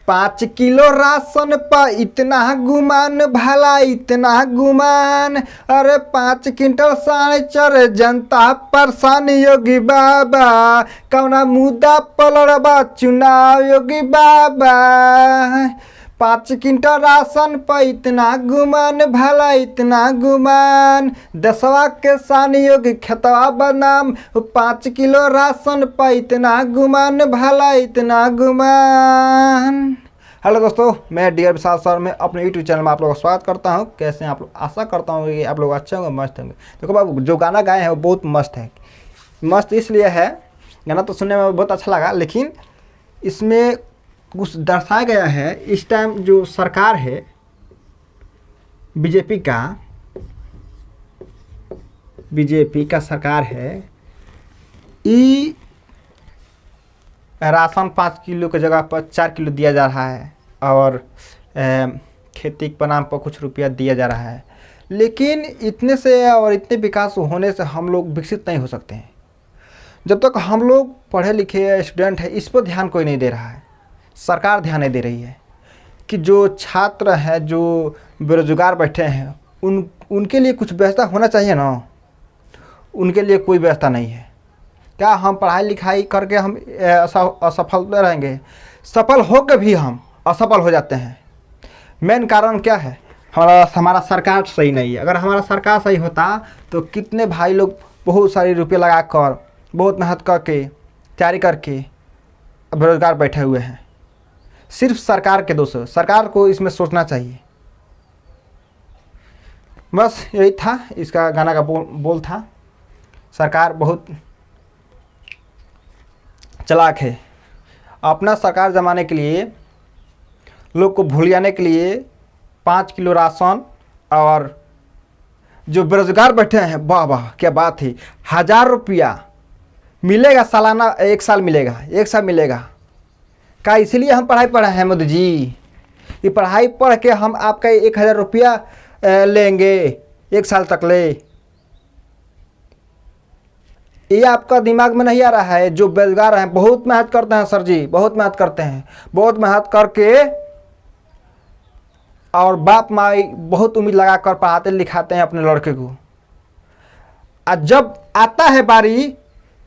5 kilo ration पर इतना गुमान, भला इतना गुमान। अरे 5 क्विंटल साढ़े चर जनता परेशान योगी बाबा, कौना मुद्दा पलड़बा चुनाव योगी बाबा। 5 क्विंटल राशन पर इतना गुमान, भला इतना गुमान। दसवा के सान योगी खेतवा बनाम, 5 किलो राशन पर इतना गुमान, भला इतना गुमान। हेलो दोस्तों, मैं डियर विशाल सर में अपने यूट्यूब चैनल में आप लोगों का स्वागत करता हूं। कैसे हैं आप लोग? आशा करता हूं कि आप लोग अच्छे होंगे, मस्त होंगे। देखो बाबू, जो गाना गाए हैं वो बहुत मस्त है। मस्त इसलिए है, गाना तो सुनने में बहुत अच्छा लगा, लेकिन इसमें कुछ दर्शाया गया है। इस टाइम जो सरकार है बीजेपी का सरकार है, ई राशन 5 किलो की जगह पर 4 किलो दिया जा रहा है और खेती के नाम पर कुछ रुपया दिया जा रहा है। लेकिन इतने से और इतने विकास होने से हम लोग विकसित नहीं हो सकते हैं जब तक हम लोग पढ़े लिखे स्टूडेंट हैं। इस पर ध्यान कोई नहीं दे रहा है, सरकार ध्यान नहीं दे रही है कि जो छात्र हैं, जो बेरोजगार बैठे हैं, उनके लिए कुछ व्यवस्था होना चाहिए ना। उनके लिए कोई व्यवस्था नहीं है। क्या हम पढ़ाई लिखाई करके हम असफल रहेंगे? सफल होकर भी हम असफल हो जाते हैं। मेन कारण क्या है? हमारा सरकार सही नहीं है। अगर हमारा सरकार सही होता तो कितने भाई लोग बहुत सारे रुपये लगाकर, बहुत मेहनत करके, तैयारी करके बेरोजगार बैठे हुए हैं। सिर्फ सरकार के दोष है। सरकार को इसमें सोचना चाहिए। बस यही था, इसका गाना का बोल था। सरकार बहुत चालाक है। अपना सरकार जमाने के लिए, लोग को भूलियाने के लिए 5 किलो राशन, और जो बेरोजगार बैठे हैं, वाह वाह क्या बात है, 1000 रुपया मिलेगा सालाना, एक साल मिलेगा। क्या इसलिए हम पढ़ाई पढ़े हैं मोदी जी? ये पढ़ाई पढ़ के हम आपका 1000 रुपया लेंगे एक साल तक ले? ये आपका दिमाग में नहीं आ रहा है? जो बेरोजगार हैं, बहुत मेहनत करते हैं सर जी, बहुत मेहनत करते हैं, बहुत मेहनत करके, और बाप माई बहुत उम्मीद लगाकर पढ़ाते लिखाते हैं अपने लड़के को। और जब आता है बारी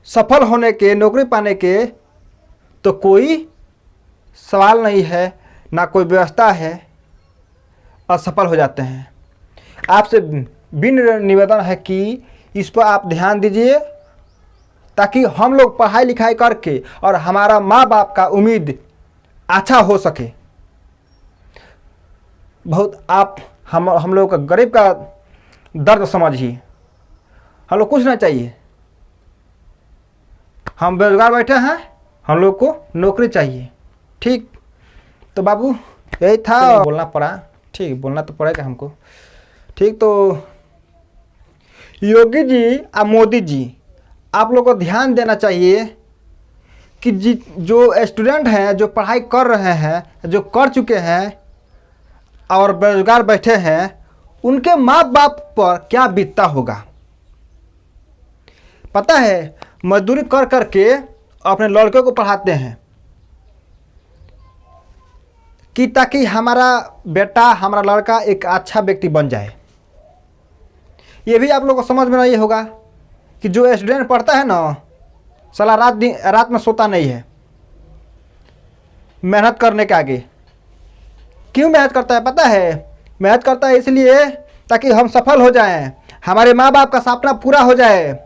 सफल होने के, नौकरी पाने के, तो कोई सवाल नहीं है, ना कोई व्यवस्था है, असफल हो जाते हैं। आपसे विनम्र निवेदन है कि इस पर आप ध्यान दीजिए, ताकि हम लोग पढ़ाई लिखाई करके और हमारा माँ बाप का उम्मीद अच्छा हो सके। बहुत आप हम लोग का गरीब का दर्द समझिए। हम लोग कुछ ना चाहिए, हम बेरोजगार बैठे हैं, हम लोग को नौकरी चाहिए। ठीक, तो बाबू यही था, बोलना पड़ा। ठीक, बोलना तो पड़ेगा हमको। ठीक, तो योगी जी और मोदी जी, आप लोग को ध्यान देना चाहिए कि जो स्टूडेंट हैं, जो पढ़ाई कर रहे हैं, जो कर चुके हैं और बेरोजगार बैठे हैं, उनके माँ बाप पर क्या बीतता होगा। पता है, मजदूरी कर करके अपने लड़के को पढ़ाते हैं कि ताकि हमारा बेटा, हमारा लड़का एक अच्छा व्यक्ति बन जाए। ये भी आप लोग को समझ में नहीं होगा कि जो स्टूडेंट पढ़ता है ना, साला रात में सोता नहीं है मेहनत करने के आगे। क्यों मेहनत करता है पता है? मेहनत करता है इसलिए ताकि हम सफल हो जाएं, हमारे माँ बाप का सपना पूरा हो जाए,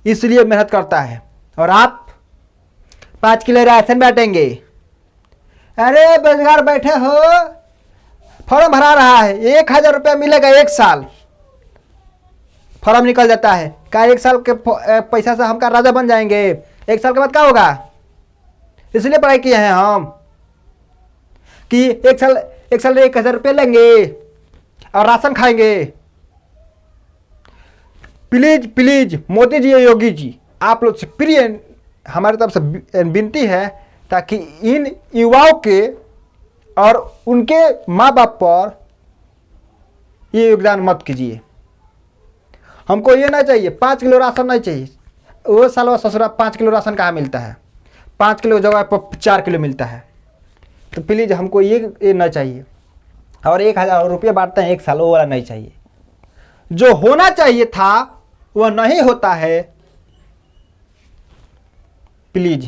इसलिए मेहनत करता है। और आप 5 किलो राशन बांटेंगे। अरे बेरोजगार बैठे हो, फॉर्म भरा रहा है, 1000 रुपया मिलेगा एक साल। फॉर्म निकल जाता है, क्या 1 साल के पैसा से हम का राजा बन जाएंगे? 1 साल के बाद क्या होगा? इसलिए पढ़ाई किए हैं हम कि एक साल 1000 रुपये लेंगे और राशन खाएंगे। प्लीज मोदी जी, योगी जी, आप लोग से प्रिय हमारी तरफ से विनती है, ताकि इन युवाओं के और उनके माँ बाप पर ये योगदान मत कीजिए। हमको ये नहीं चाहिए, 5 किलो राशन नहीं चाहिए। वो साल ससुरा 5 किलो राशन कहाँ मिलता है? 5 किलो की जगह पर 4 किलो मिलता है। तो प्लीज़ हमको ये ना चाहिए। और 1000 रुपये बांटते हैं 1 साल, वो वाला नहीं चाहिए। जो होना चाहिए था वह नहीं होता है। प्लीज़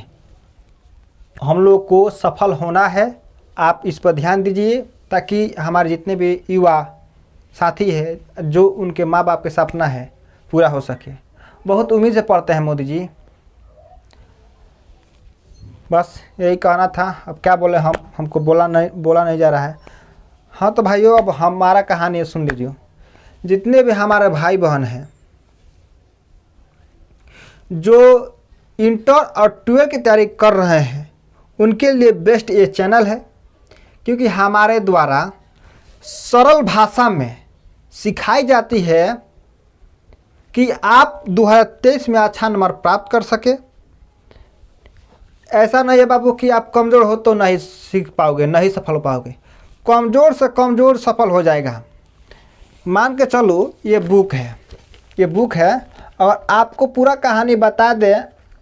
हम लोग को सफल होना है, आप इस पर ध्यान दीजिए ताकि हमारे जितने भी युवा साथी हैं जो उनके माँ बाप के सपना है पूरा हो सके। बहुत उम्मीद से पढ़ते हैं मोदी जी। बस यही कहना था। अब क्या बोले हमको बोला नहीं जा रहा है। हाँ तो भाइयों, अब हमारा कहानी सुन लीजिए। जितने भी हमारे भाई बहन हैं जो इंटर और 12 की तैयारी कर रहे हैं, उनके लिए बेस्ट ये चैनल है, क्योंकि हमारे द्वारा सरल भाषा में सिखाई जाती है कि आप 2023 में अच्छा नंबर प्राप्त कर सके। ऐसा नहीं है बाबू कि आप कमज़ोर हो तो नहीं सीख पाओगे, नहीं सफल हो पाओगे। कमज़ोर से कमज़ोर सफल हो जाएगा। मान के चलो ये बुक है और आपको पूरा कहानी बता दे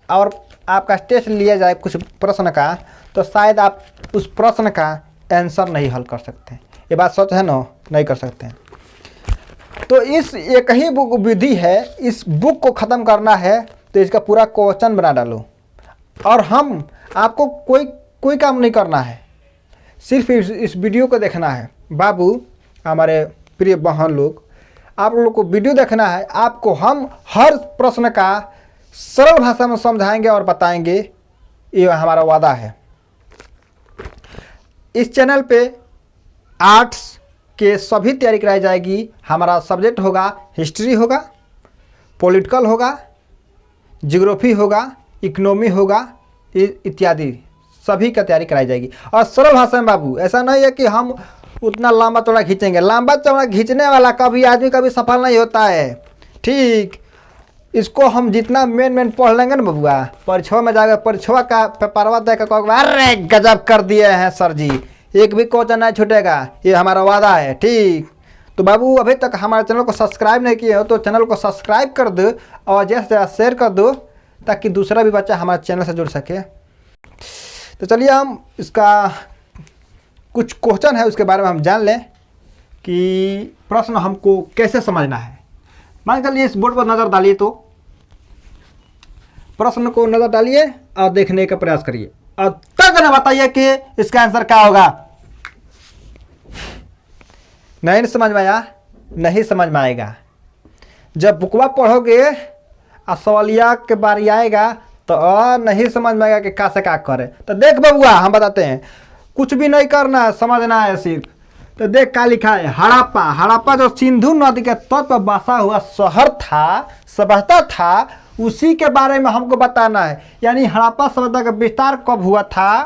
और आपका टेस्ट लिया जाए कुछ प्रश्न का, तो शायद आप उस प्रश्न का आंसर नहीं हल कर सकते। ये बात सच है ना? नहीं कर सकते हैं। तो इस एक ही बुक विधि है। इस बुक को ख़त्म करना है तो इसका पूरा क्वेश्चन बना डालो। और हम आपको कोई काम नहीं करना है, सिर्फ इस वीडियो को देखना है। बाबू, हमारे प्रिय बहन लोग, आप लोग को वीडियो देखना है। आपको हम हर प्रश्न का सरल भाषा में समझाएंगे और बताएंगे, ये हमारा वादा है। इस चैनल पे आर्ट्स के सभी तैयारी कराई जाएगी। हमारा सब्जेक्ट होगा हिस्ट्री होगा, पॉलिटिकल होगा, ज्योग्राफी होगा, इकोनॉमी होगा, इत्यादि सभी का तैयारी कराई जाएगी। और सरल भाषा में बाबू, ऐसा नहीं है कि हम उतना लंबा चौड़ा खींचेंगे। लंबा चौड़ा खींचने वाला कभी सफल नहीं होता है। ठीक, इसको हम जितना मेन पढ़ लेंगे ना बबुआ, परीक्षा में जाकर परीक्षा का पेपरवा देकर अरे गजब कर दिए हैं सर जी, एक भी क्वेश्चन नहीं छूटेगा, ये हमारा वादा है। ठीक, तो बाबू अभी तक हमारे चैनल को सब्सक्राइब नहीं किए हो तो चैनल को सब्सक्राइब कर दो और ज़्यादा से ज़्यादा शेयर कर दो ताकि दूसरा भी बच्चा हमारे चैनल से जुड़ सके। तो चलिए हम इसका कुछ क्वेश्चन है उसके बारे में हम जान लें कि प्रश्न हमको कैसे समझना है। मान चलिए इस बोर्ड पर नज़र डालिए, तो प्रश्न को नज़र डालिए और देखने का प्रयास करिए और तब ना बताइए कि इसका आंसर क्या होगा। नहीं समझ में आया? नहीं समझ में आएगा। जब बुकवा पढ़ोगे और सवालिया के बारी आएगा तो नहीं समझ में आएगा कि का से का करे। तो देख बबुआ, हम बताते हैं, कुछ भी नहीं करना है, समझना है सिर्फ। तो देख क्या लिखा है, हड़प्पा जो सिंधु नदी के तट पर बसा हुआ शहर था, सभ्यता था, उसी के बारे में हमको बताना है। यानी हड़प्पा सभ्यता का विस्तार कब हुआ था,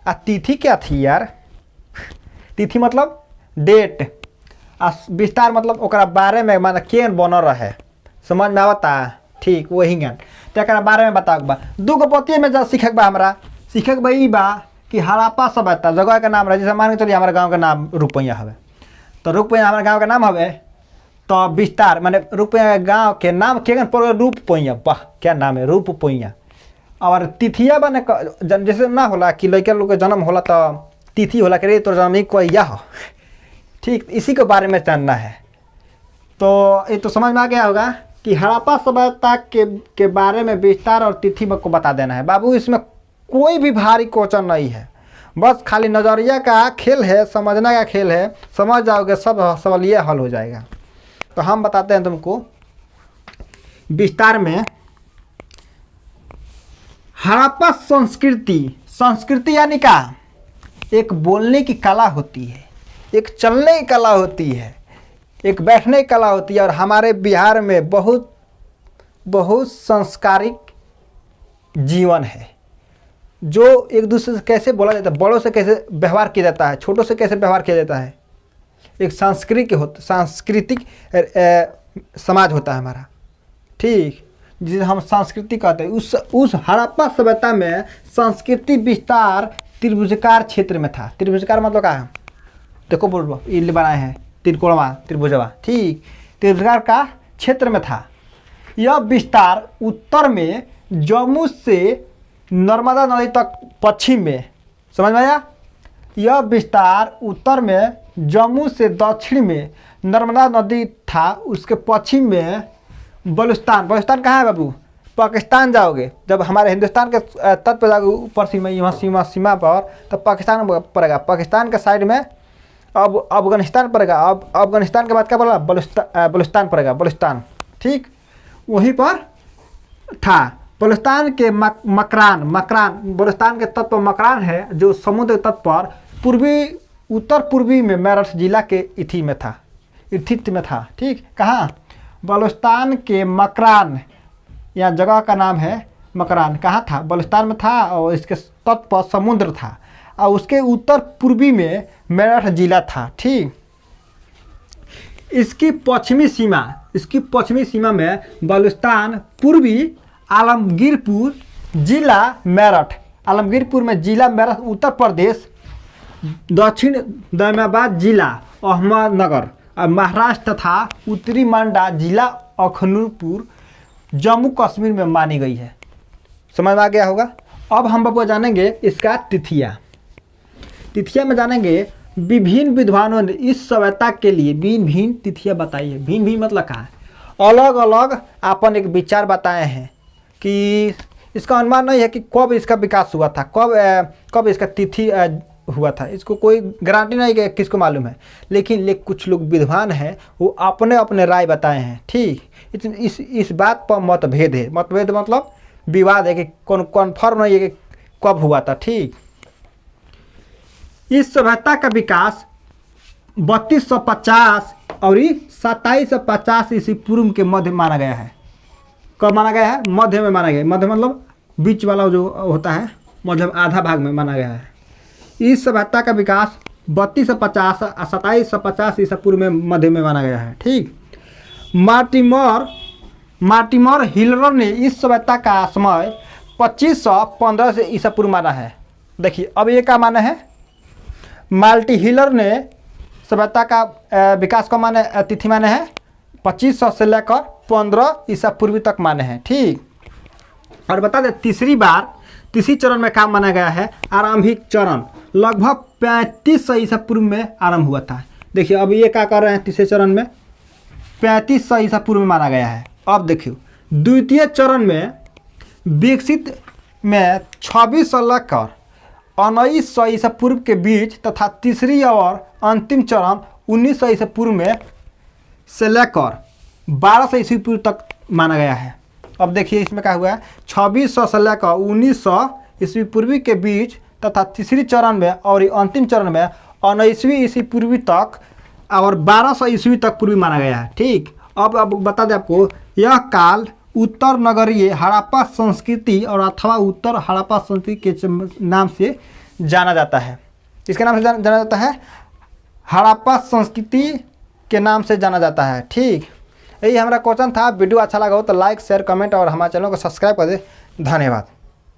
तिथि क्या थी यार? तिथि मतलब डेट, विस्तार मतलब ओकरा बारे में माने केन बनल रहे। समझ में आवता? ठीक, वही ज्ञान तेरा बारे में बताओ बा। दूगो पतिये में जा सीखक बा, हमरा सीखक बा ई बा कि हड़प्पा सभ्यता जगह का नाम रहे। जैसे मान के चलिए हमारे गांव का नाम रुपैया हवे, तो रुपैया हमारे गांव का नाम हवे, तो विस्तार माने रुपैया गांव के नाम के पर रूपैया। वाह क्या नाम है, रूपैया। और तिथिया बने जैसे ना होला कि लड़का लोग का जन्म होला तो तिथि होला कि तो जन्म ही कोई हो। ठीक, इसी के बारे में जानना है। तो ये तो समझ में आ गया होगा कि हड़प्पा सभ्यता के बारे में विस्तार और तिथि को बता देना है। बाबू इसमें कोई भी भारी क्वेश्चन नहीं है, बस खाली नज़रिया का खेल है, समझने का खेल है। समझ जाओगे सब सवालिया हल हो जाएगा। तो हम बताते हैं तुमको विस्तार में। हड़प्पा संस्कृति यानी का एक बोलने की कला होती है, एक चलने की कला होती है, एक बैठने की कला होती है। और हमारे बिहार में बहुत संस्कारिक जीवन है, जो एक दूसरे से कैसे बोला जाता है, बड़ों से कैसे व्यवहार किया जाता है, छोटों से कैसे व्यवहार किया जाता है। एक सांस्कृतिक समाज होता है हमारा। ठीक, जिसे हम संस्कृति कहते हैं। उस हड़प्पा सभ्यता में संस्कृति विस्तार त्रिभुजाकार क्षेत्र में था। त्रिभुजाकार मतलब क्या है? देखो बोल ये बनाए हैं त्रिकोणवा, त्रिभुजवा। ठीक, त्रिभुजाकार का क्षेत्र में था। यह विस्तार उत्तर में जम्मू से नर्मदा नदी तक पश्चिम में, समझ में आया। यह विस्तार उत्तर में जम्मू से दक्षिण में नर्मदा नदी था, उसके पश्चिम में बलूचिस्तान। बलूचिस्तान कहाँ है बाबू? पाकिस्तान जाओगे, जब हमारे हिंदुस्तान के तट पर जाओगे ऊपर सीमा, यहाँ सीमा पर, तब पाकिस्तान पड़ेगा। पाकिस्तान के साइड में अब अफगानिस्तान पड़ेगा। अब अफगानिस्तान के बाद क्या पड़ेगा? बलूचिस्तान पड़ेगा, बलूचिस्तान। ठीक, वहीं पर था। बलूचिस्तान के मकरान बलूचिस्तान के तट पर मकरान है, जो समुद्र तट पर उत्तर पूर्वी में मेरठ जिला के इथी में था। ठीक, कहाँ? बलूचिस्तान के मकरान, यहाँ जगह का नाम है मकरान। कहाँ था? बलूचिस्तान में था, और इसके तट पर समुद्र था, और उसके उत्तर पूर्वी में मेरठ जिला था। ठीक, इसकी पश्चिमी सीमा में बलूचिस्तान, पूर्वी आलमगीरपुर जिला मेरठ, आलमगीरपुर में जिला मेरठ उत्तर प्रदेश, दक्षिण दयामाबाद जिला अहमदनगर और महाराष्ट्र तथा उत्तरी मांडा जिला अखनूरपुर जम्मू कश्मीर में मानी गई है। समझ में आ गया होगा। अब हम बाबू जानेंगे इसका तिथियाँ में जानेंगे। विभिन्न विद्वानों ने इस सभ्यता के लिए भिन्न तिथियाँ बताई है। भिन्न मतलब कहाँ है? अलग अलग अपन एक विचार बताए हैं कि इसका अनुमान नहीं है कि कब इसका विकास हुआ था, कब इसका तिथि हुआ था। इसको कोई गारंटी नहीं कि किसको मालूम है, लेकिन कुछ लोग विद्वान हैं, वो अपने अपने राय बताए हैं। ठीक, इस बात पर मतभेद है। मतभेद मतलब विवाद है कि कन्फर्म नहीं है कि कब हुआ था। ठीक, इस सभ्यता का विकास 3250 और 2750 ईस्वी पूर्व के मध्य माना गया है। कब माना गया है? मध्य में माना गया है। मध्य मतलब बीच वाला जो होता है, मध्य आधा भाग में माना गया है। इस सभ्यता का विकास 3250 और 2750 ईसा पूर्व में मध्य में माना गया है। ठीक, मार्टिमर हिलर ने इस सभ्यता का समय 2515 से ईसा पूर्व माना है। देखिए अब ये क्या माना है? मार्टी हिलर ने सभ्यता का विकास को माने, तिथि माने हैं 2500 से लेकर 15 ईसा पूर्वी तक माने हैं। ठीक, और बता दें तीसरी चरण में क्या माना गया है? आरंभिक चरण लगभग 3500 ईसा पूर्व में आरंभ हुआ था। देखिए अब ये क्या कर रहे हैं? तीसरे चरण में 3500 ईसा पूर्व में माना गया है। अब देखिए द्वितीय चरण में विकसित में 2600 लेकर 1900 ईसा पूर्व के बीच तथा तीसरी और अंतिम चरण 1900 ईसा पूर्व में से लेकर 1200 ईस्वी पूर्व तक माना गया है। अब देखिए इसमें क्या हुआ है? 2600 से लेकर 1900 ईस्वी पूर्वी के बीच तथा तीसरी चरण में और अंतिम चरण में 19वीं ईस्वी पूर्वी तक और 1200 ईस्वी तक पूर्वी माना गया है। ठीक, अब बता दें आपको, यह काल उत्तर नगरीय हड़प्पा संस्कृति और अथवा उत्तर हड़प्पा संस्कृति के नाम से जाना जाता है। इसके नाम से जाना जाता है, हड़प्पा संस्कृति के नाम से जाना जाता है। ठीक, यही हमारा क्वेश्चन था। वीडियो अच्छा लगा हो तो लाइक शेयर कमेंट और हमारे चैनल को सब्सक्राइब कर दे। धन्यवाद।